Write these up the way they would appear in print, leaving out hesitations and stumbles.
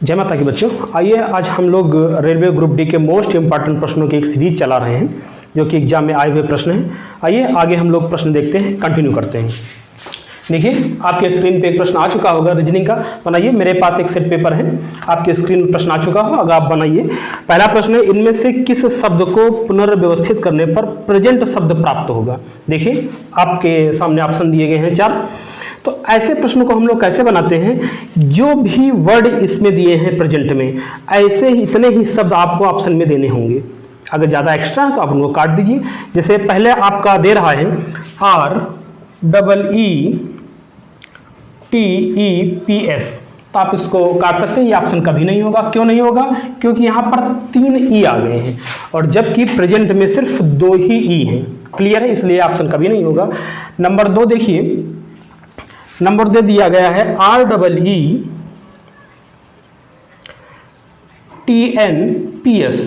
जय माता की बच्चों, आइए आज हम लोग रेलवे ग्रुप डी के मोस्ट इंपॉर्टेंट प्रश्नों की एक सीरीज चला रहे हैं जो कि एग्जाम में आए हुए प्रश्न हैं। आइए आगे हम लोग प्रश्न देखते हैं, कंटिन्यू करते हैं। देखिए आपके स्क्रीन पे एक प्रश्न आ चुका होगा रीजनिंग का, बनाइए। मेरे पास एक सेट पेपर है, आपके स्क्रीन में प्रश्न आ चुका होगा, अगर आप बनाइए। पहला प्रश्न है, इनमें से किस शब्द को पुनर्व्यवस्थित करने पर प्रेजेंट शब्द प्राप्त होगा। देखिए आपके सामने ऑप्शन दिए गए हैं 4। तो ऐसे प्रश्नों को हम लोग कैसे बनाते हैं, जो भी वर्ड इसमें दिए हैं प्रेजेंट में, ऐसे ही इतने ही शब्द आपको ऑप्शन में देने होंगे। अगर ज़्यादा एक्स्ट्रा है तो आप उनको काट दीजिए। जैसे पहले आपका दे रहा है REETEPS, तो आप इसको काट सकते हैं, ये ऑप्शन कभी नहीं होगा। क्यों नहीं होगा? क्योंकि यहाँ पर 3 ई आ गए हैं और जबकि प्रेजेंट में सिर्फ 2 ही ई हैं। क्लियर है, इसलिए ऑप्शन कभी नहीं होगा। नंबर 2 देखिए, नंबर दे दिया गया है REETNPS,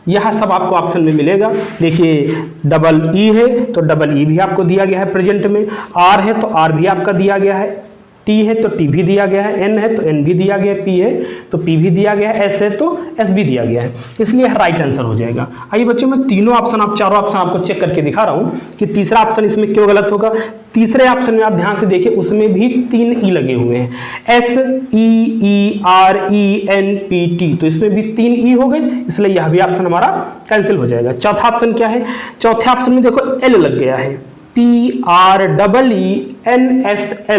यह सब आपको ऑप्शन में मिलेगा। देखिए डबल ई है तो डबल ई भी आपको दिया गया है प्रेजेंट में, आर है तो आर भी आपका दिया गया है, टी है तो टी भी दिया गया है, एन है तो एन भी दिया गया है, पी है तो पी भी दिया गया है, एस है तो एस भी दिया गया है, इसलिए राइट आंसर हो जाएगा। आइए बच्चों, मैं तीनों ऑप्शन, चारों ऑप्शन आपको चेक करके दिखा रहा हूं कि तीसरा ऑप्शन इसमें क्यों गलत होगा। तीसरे ऑप्शन में आप ध्यान से देखिए, उसमें भी 3 ई लगे हुए हैं, SEERENPT, तो इसमें भी 3 ई हो गए, इसलिए यह भी ऑप्शन हमारा कैंसिल हो जाएगा। चौथा ऑप्शन क्या है? चौथे ऑप्शन में देखो एल लग गया है, PREENSL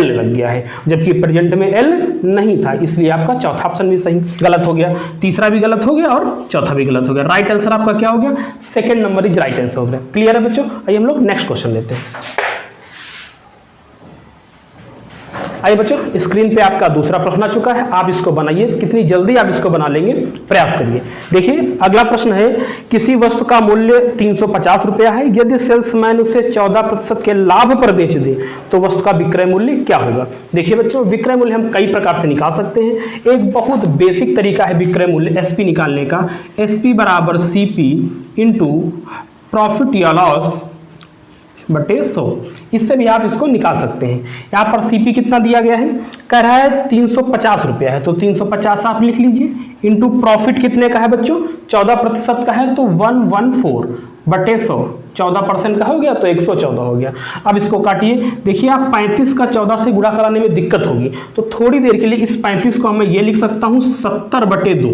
लग गया है, जबकि प्रेजेंट में एल नहीं था, इसलिए आपका चौथा ऑप्शन भी सही गलत हो गया, तीसरा भी गलत हो गया और चौथा भी गलत हो गया। राइट आंसर आपका क्या हो गया? Second number is right answer हो गया। क्लियर है बच्चों? आइए हम लोग नेक्स्ट क्वेश्चन लेते हैं। आइए बच्चों, स्क्रीन पे आपका दूसरा प्रश्न आ चुका है, आप इसको बनाइए। कितनी जल्दी आप इसको बना लेंगे, प्रयास करिए। देखिए अगला प्रश्न है, किसी वस्तु का मूल्य 350 रुपया है, यदि सेल्समैन उसे 14% के लाभ पर बेच दे तो वस्तु का विक्रय मूल्य क्या होगा। देखिए बच्चों, विक्रय मूल्य हम कई प्रकार से निकाल सकते हैं। एक बहुत बेसिक तरीका है विक्रय मूल्य एसपी निकालने का, एसपी बराबर सीपी इंटू प्रॉफिट या लॉस बटे 100, इससे भी आप इसको निकाल सकते हैं। यहाँ पर सीपी कितना दिया गया है, कह रहा है 350 रुपया है, तो 350 आप लिख लीजिए, इंटू प्रॉफिट कितने का है बच्चों, 14% का है, तो 114 बटे 100, 14% का हो गया तो 114 हो गया। अब इसको काटिए। देखिए आप 35 का 14 से गुणा कराने में दिक्कत होगी, तो थोड़ी देर के लिए इस 35 को मैं ये लिख सकता हूँ 70 बटे 2,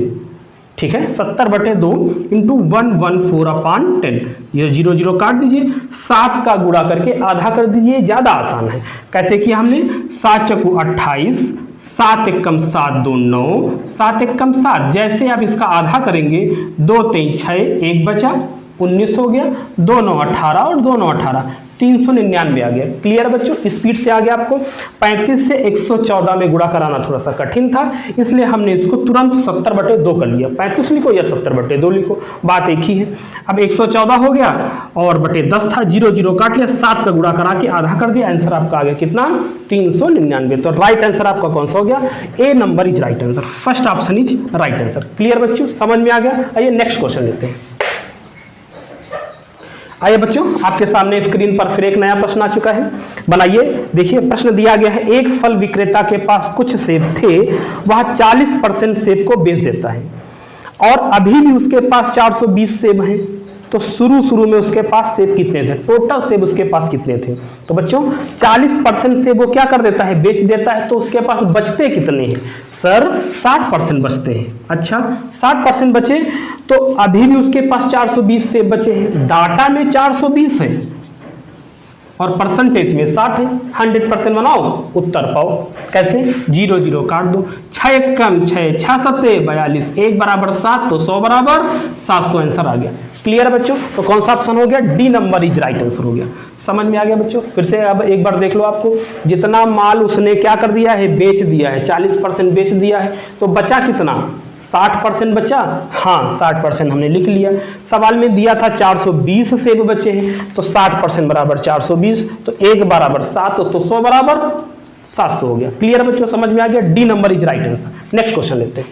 ठीक है, 70 बटे 2 इंटू 114/10, ये 0 0 काट दीजिए, 7 का गुणा करके आधा कर दीजिए, ज़्यादा आसान है। कैसे किया हमने, 7 चौकू 28, 7 एकम 7 2 9, 7 एकम 7, जैसे आप इसका आधा करेंगे 2 3 6, 1 बचा 19 हो गया, 2 9 18 और 2 9 18, 399 आ गया। क्लियर बच्चों, स्पीड से आ गया। आपको 35 से 114 में गुणा कराना थोड़ा सा कठिन था, इसलिए हमने इसको तुरंत 70 बटे 2 कर लिया। 35 लिखो या 70 बटे 2 लिखो, बात एक ही है। अब 114 हो गया और बटे 10 था, 0 0 काट लिया, 7 का गुणा करा के आधा कर दिया, आंसर आपका आ गया कितना, 399। तो राइट आंसर आपका कौन सा हो गया, A number is right answer, first option is right answer. Clear बच्चों, समझ में आ गया। आइए नेक्स्ट क्वेश्चन लेते हैं। आइए बच्चों, आपके सामने स्क्रीन पर फिर एक नया प्रश्न आ चुका है, बनाइए। देखिए प्रश्न दिया गया है, एक फल विक्रेता के पास कुछ सेब थे, वह 40% सेब को बेच देता है और अभी भी उसके पास 420 सेब हैं, तो शुरू में उसके पास सेब कितने थे, टोटल सेब उसके पास कितने थे। तो बच्चों 40% सेब वो क्या कर देता है, बेच देता है, तो उसके पास बचते कितने हैं सर, 60% बचते हैं। अच्छा 60% बचे, तो अभी भी उसके पास 420 सेब बचे हैं, डाटा में 420 है और परसेंटेज में 60 है, 100% बनाओ उत्तर पाओ। कैसे, 0 0 काट दो, 6 कम 6 6 7 42, 1 बराबर 7, तो 100 बराबर 700 आंसर आ गया। क्लियर बच्चों, तो कौन सा ऑप्शन हो गया, D number is right answer हो गया। समझ में आ गया बच्चों। फिर से अब एक बार देख लो, आपको जितना माल उसने क्या कर दिया है, बेच दिया है, 40% बेच दिया है, तो बचा कितना, 60% बचा। हाँ 60% हमने लिख लिया, सवाल में दिया था 420 सेब बचे हैं, तो 60% बराबर 420, तो 1 बराबर 7, तो 100 बराबर 700 हो गया। क्लियर बच्चों, समझ में आ गया, D number is right answer. Next question लेते हैं।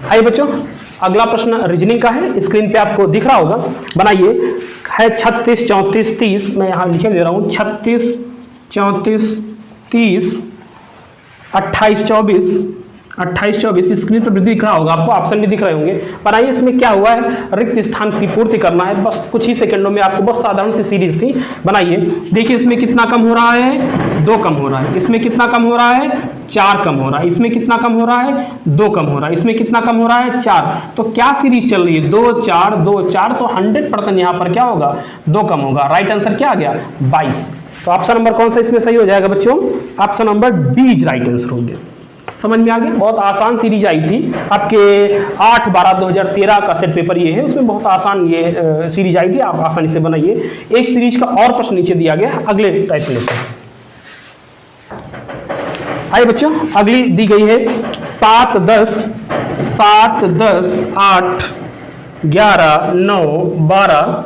आइए बच्चों, अगला प्रश्न रीजनिंग का है, स्क्रीन पे आपको दिख रहा होगा, बनाइए। है 36 34 30, मैं यहाँ लिखे दे रहा हूँ, 36 34 30 28 24 28 24 स्क्रीन पर भी दिख रहा होगा आपको, ऑप्शन भी दिख रहे होंगे। पर आइए इसमें क्या हुआ है, रिक्त स्थान की पूर्ति करना है, बस कुछ ही सेकंडों में आपको, बहुत साधारण सी सीरीज थी, बनाइए। देखिए इसमें कितना कम हो रहा है, 2 कम हो रहा है, इसमें कितना कम हो रहा है, 4 कम हो रहा है, इसमें कितना कम हो रहा है, 2 कम हो रहा है, इसमें कितना कम हो रहा है, 4। तो क्या सीरीज चल रही है, 2 4 2 4, तो 100% यहाँ पर क्या होगा, 2 कम होगा। राइट आंसर क्या आ गया, 22। तो ऑप्शन नंबर कौन सा इसमें सही हो जाएगा बच्चों, option number D is right answer हो गया। समझ में आ गया, बहुत आसान सीरीज आई थी आपके 8/12/2013 का सेट पेपर ये है, उसमें बहुत आसान ये सीरीज आई थी, आप आसानी से बनाइए। एक सीरीज का और प्रश्न नीचे दिया गया, अगले टाइप लेते हैं। आइए बच्चों, अगली दी गई है 7 10 8 11 9 12।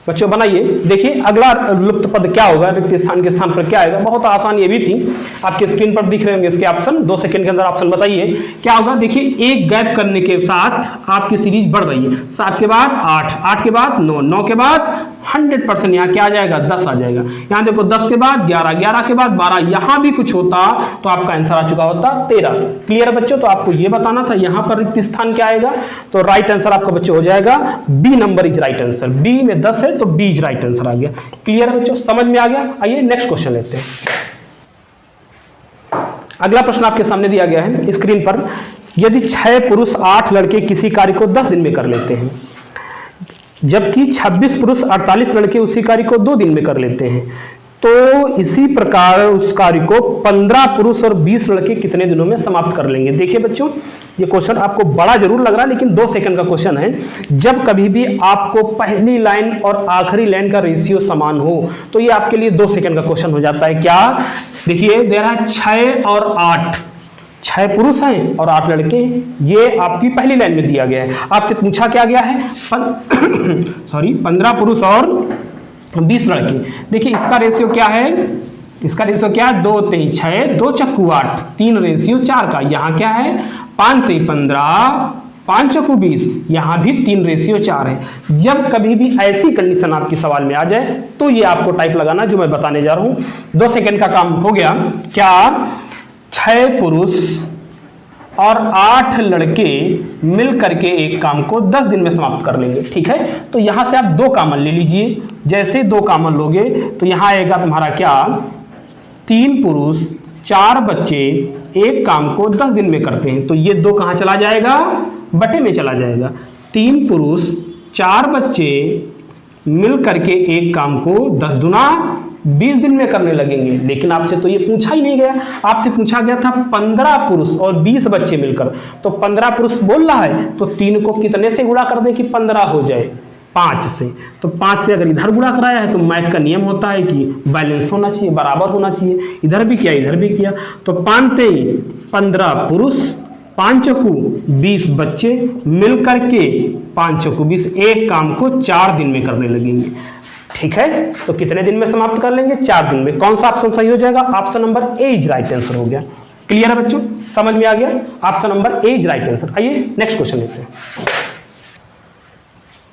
बच्चों बनाइए। देखिए अगला लुप्त पद क्या होगा, रिक्त स्थान के स्थान पर क्या आएगा, बहुत आसान ये भी थी, आपके स्क्रीन पर दिख रहे होंगे इसके ऑप्शन। 2 सेकंड के अंदर ऑप्शन बताइए क्या होगा। देखिए एक गैप करने के साथ आपकी सीरीज बढ़ रही है, 7 के बाद 8, 8 के बाद 9, 9 के बाद 100% यहाँ क्या आ जाएगा, 10 आ जाएगा। यहाँ देखो 10 के बाद 11, 11 के बाद 12, यहाँ भी कुछ होता तो आपका आंसर आ चुका होता 13। क्लियर है बच्चों, तो आपको ये बताना था यहाँ पर रिक्त स्थान क्या आएगा। तो राइट आंसर आपका बच्चों हो जाएगा B number is right answer. B में 10 है तो बी इज राइट आंसर आ गया। क्लियर है बच्चों, समझ में आ गया। आइए नेक्स्ट क्वेश्चन लेते हैं। अगला प्रश्न आपके सामने दिया गया है स्क्रीन पर। यदि 6 पुरुष 8 लड़के किसी कार्य को 10 दिन में कर लेते हैं, जबकि 26 पुरुष 48 लड़के उसी कार्य को 2 दिन में कर लेते हैं, तो इसी प्रकार उस कार्य को 15 पुरुष और 20 लड़के कितने दिनों में समाप्त कर लेंगे। देखिए बच्चों ये क्वेश्चन आपको बड़ा जरूर लग रहा है, लेकिन 2 सेकंड का क्वेश्चन है। जब कभी भी आपको पहली लाइन और आखिरी लाइन का रेशियो समान हो तो ये आपके लिए 2 सेकंड का क्वेश्चन हो जाता है। क्या, देखिए दे रहा है 6 और 8, 6 पुरुष हैं और 8 लड़के हैं, ये आपकी पहली लाइन में दिया गया है। आपसे पूछा क्या गया है, 15 पुरुष और 20 लड़के। देखिए इसका रेशियो क्या है, इसका रेशियो क्या है, 2 3 6 2 चक्कू 8, 3 रेशियो 4 का। यहाँ क्या है, 5 3 15 5 चक्कू 20, यहाँ भी 3 रेशियो 4 है। जब कभी भी ऐसी कंडीशन आपकी सवाल में आ जाए तो ये आपको टाइप लगाना जो मैं बताने जा रहा हूँ। 2 सेकंड का काम हो गया। क्या 6 पुरुष और 8 लड़के मिल करके एक काम को 10 दिन में समाप्त कर लेंगे, ठीक है। तो यहां से आप 2 कॉमन ले लीजिए। जैसे 2 कॉमन लोगे तो यहां आएगा तुम्हारा क्या, 3 पुरुष 4 बच्चे एक काम को 10 दिन में करते हैं, तो ये 2 कहां चला जाएगा, बटे में चला जाएगा। 3 पुरुष 4 बच्चे मिल करके एक काम को 10 दुना 20 दिन में करने लगेंगे। लेकिन आपसे तो ये पूछा ही नहीं गया, आपसे पूछा गया था 15 पुरुष और 20 बच्चे मिलकर। तो 15 पुरुष बोल रहा है तो 3 को कितने से गुणा कर दे कि 15 हो जाए, 5 से। तो 5 से अगर इधर गुणा कराया है तो मैथ का नियम होता है कि बैलेंस होना चाहिए, बराबर होना चाहिए। इधर भी किया इधर भी किया, तो 5 3 15 पुरुष 5 चक्कू 20 बच्चे मिल करके 5 चक्कू 20 एक काम को 4 दिन में करने लगेंगे, ठीक है। तो कितने दिन में समाप्त कर लेंगे, 4 दिन में। कौन सा ऑप्शन सही हो जाएगा, option number A is right answer हो गया। क्लियर है बच्चों, समझ में आ गया, option number A is right answer. आइए नेक्स्ट क्वेश्चन लेते हैं।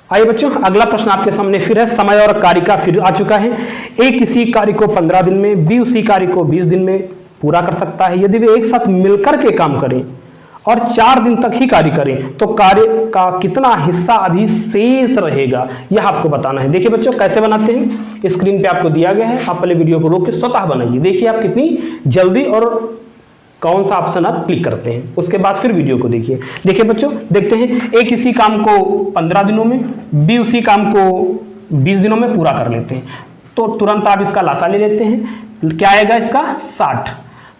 आइए बच्चों अगला प्रश्न आपके सामने फिर है, समय और कार्य का फिर आ चुका है। ए किसी कार्य को 15 दिन में, बी उसी कार्य को 20 दिन में पूरा कर सकता है यदि वे एक साथ मिलकर के काम करें और 4 दिन तक ही कार्य करें, तो कार्य का कितना हिस्सा अभी शेष रहेगा, यह आपको बताना है। देखिए बच्चों कैसे बनाते हैं, स्क्रीन पे आपको दिया गया है, आप पहले वीडियो को रोक के स्वतः बनाइए। देखिए आप कितनी जल्दी और कौन सा ऑप्शन आप क्लिक करते हैं, उसके बाद फिर वीडियो को देखिए। देखिए बच्चों देखते हैं, ए किसी काम को 15 दिनों में, बी उसी काम को 20 दिनों में पूरा कर लेते हैं, तो तुरंत आप इसका लासा ले लेते हैं। क्या आएगा इसका, 60।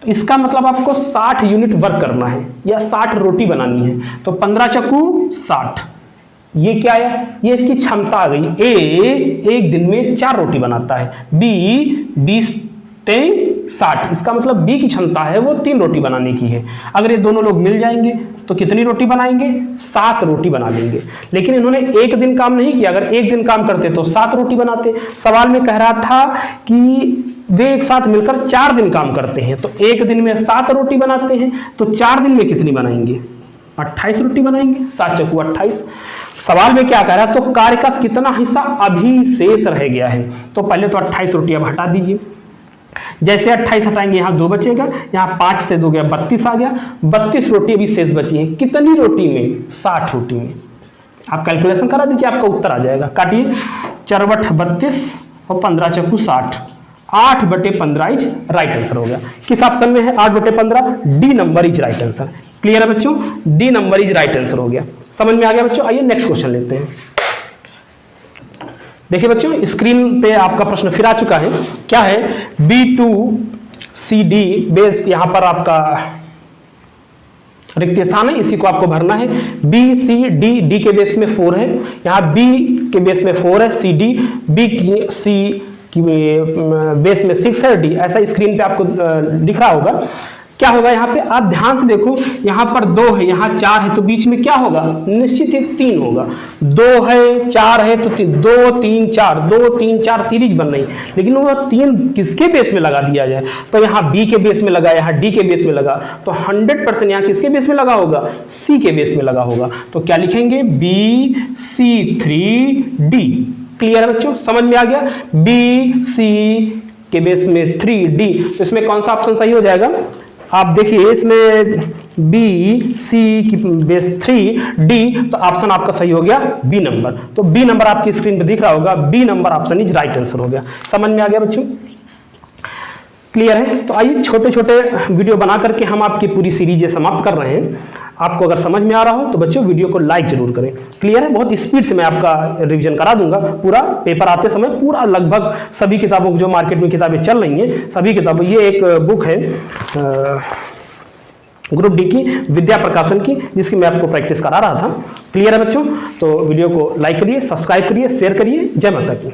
तो इसका मतलब आपको 60 यूनिट वर्क करना है या 60 रोटी बनानी है। तो 15 चक्कू 60, ये क्या है, ये इसकी क्षमता आ गई। ए एक दिन में 4 रोटी बनाता है, बी 20 3 60, इसका मतलब बी की क्षमता है वो 3 रोटी बनाने की है। अगर ये दोनों लोग मिल जाएंगे तो कितनी रोटी बनाएंगे, 7 रोटी बना लेंगे। लेकिन इन्होंने एक दिन काम नहीं किया, अगर एक दिन काम करते तो 7 रोटी बनाते। सवाल में कह रहा था कि वे एक साथ मिलकर 4 दिन काम करते हैं, तो एक दिन में 7 रोटी बनाते हैं, तो 4 दिन में कितनी बनाएंगे, 28 रोटी बनाएंगे। 7 चक्कू 28। सवाल में क्या कह रहा है, तो कार्य का कितना हिस्सा अभी शेष रह गया है। तो पहले तो 28 रोटी अब हटा दीजिए, जैसे 28 हटाएंगे यहाँ 2 बचेगा, यहाँ 5 से 2 गया 32 आ गया, 32 रोटी अभी शेष बची है। कितनी रोटी में? 60 रोटी में। आप कैलकुलेशन करा दीजिए, आपका उत्तर आ जाएगा। काटिए, 4 बट 32 और 15 चक्कू 60, 8/15 इज राइट आंसर हो गया। किस ऑप्शन में है 8/15? D number is right answer. Clear है बच्चों? D number is right answer हो गया। समझ में आ गया बच्चों? आइए नेक्स्ट क्वेश्चन लेते हैं। देखिए बच्चों, स्क्रीन पे आपका प्रश्न फिर आ चुका है। क्या है? B2CD बेस, यहां पर आपका रिक्त स्थान है, इसी को आपको भरना है। BCD के बेस में 4 है, यहाँ B के बेस में 4 है, CD B की C की बेस में 6 है, D ऐसा स्क्रीन पे आपको दिख रहा होगा। क्या होगा यहाँ पे? आप ध्यान से देखो, यहाँ पर 2 है, यहाँ 4 है, तो बीच में क्या होगा? निश्चित ही 3 होगा। 2 है, 4 है, तो 2 3 4, 2 3 4 सीरीज बन रही, लेकिन वो 3 किसके बेस में लगा दिया जाए? तो यहाँ B के बेस में लगा, यहाँ D के बेस में लगा, तो 100% यहाँ किसके बेस में लगा होगा? C के बेस में लगा होगा। तो क्या लिखेंगे? BC3D। क्लियर है बच्चों? समझ में आ गया? BC के बेस में 3D, तो इसमें कौन सा ऑप्शन सही हो जाएगा? आप देखिए, इसमें BC की बेस 3D, तो ऑप्शन आपका सही हो गया बी नंबर। तो बी नंबर आपकी स्क्रीन पे दिख रहा होगा, B number option is right answer हो गया। समझ में आ गया बच्चों? क्लियर है? तो आइए छोटे छोटे वीडियो बना करके हम आपकी पूरी सीरीज समाप्त कर रहे हैं। आपको अगर समझ में आ रहा हो तो बच्चों वीडियो को लाइक जरूर करें। क्लियर है? बहुत स्पीड से मैं आपका रिवीजन करा दूंगा। पूरा पेपर आते समय पूरा लगभग सभी किताबों जो मार्केट में किताबें चल रही हैं, सभी किताबों, ये एक बुक है ग्रुप डी की, विद्या प्रकाशन की, जिसकी मैं आपको प्रैक्टिस करा रहा था। क्लियर है बच्चों? तो वीडियो को लाइक करिए, सब्सक्राइब करिए, शेयर करिए। जय माता की।